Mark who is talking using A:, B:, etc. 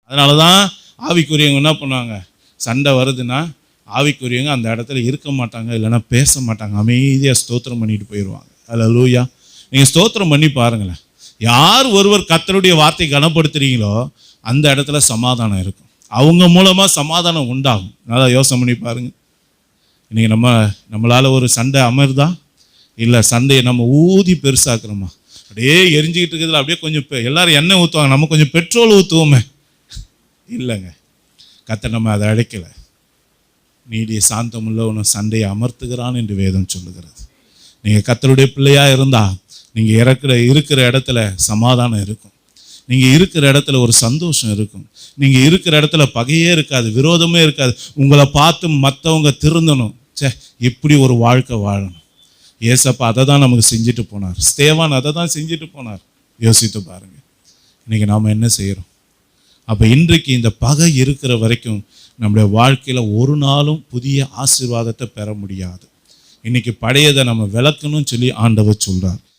A: அதனால தான் ஆவிக்குரியவங்க என்ன பண்ணுவாங்க, சண்டை வருதுன்னா ஆவிக்குரியவங்க அந்த இடத்துல இருக்க மாட்டாங்க, இல்லைன்னா பேச மாட்டாங்க, அமைதியாக ஸ்தோத்திரம் பண்ணிட்டு போயிடுவாங்க. அல்லேலூயா. நீங்கள் ஸ்தோத்திரம் பண்ணி பாருங்களேன். யார் ஒருவர் கர்த்தருடைய வார்த்தையை கனப்படுத்துறீங்களோ அந்த இடத்துல சமாதானம் இருக்கும். அவங்க மூலமாக சமாதானம் உண்டாகும். நல்லா யோசனை பண்ணி பாருங்க. இன்னைக்கு நம்மளால் ஒரு சண்டை அமருதா, இல்லை சண்டையை நம்ம ஊதி பெருசாக்குறோமா? அப்படியே எரிஞ்சிக்கிட்டு இருக்கிறதுல அப்படியே கொஞ்சம் எல்லாரும் எண்ணெய் ஊற்றுவாங்க, நம்ம கொஞ்சம் பெட்ரோல் ஊற்றுவோமே. இல்லைங்க, கர்த்தர் நம்ம அதை அழைக்கலை. நீடிய சாந்தமுள்ள உன் சண்டையை அமர்த்துகிறான் என்று வேதம் சொல்லுகிறது. நீங்கள் கர்த்தருடைய பிள்ளையாக இருந்தால் நீங்கள் இருக்கிற இடத்துல சமாதானம் இருக்கும். நீங்கள் இருக்கிற இடத்துல ஒரு சந்தோஷம் இருக்கும். நீங்கள் இருக்கிற இடத்துல பகையே இருக்காது, விரோதமே இருக்காது. உங்களை பார்த்து மற்றவங்க திருந்தணும், இப்படி ஒரு வாழ்க்கை வாழணும். ஏசப்பா அதை தான் நமக்கு செஞ்சுட்டு போனார். ஸ்தேவான் அதை தான் செஞ்சுட்டு போனார். யோசித்து பாருங்கள், இன்றைக்கி நாம் என்ன செய்கிறோம்? அப்போ இன்றைக்கு இந்த பகை இருக்கிற வரைக்கும் நம்முடைய வாழ்க்கையில் ஒரு நாளும் புதிய ஆசீர்வாதத்தை பெற முடியாது. இன்றைக்கி பழையதை நம்ம விளக்கணும்னு சொல்லி ஆண்டவர் சொல்கிறார்.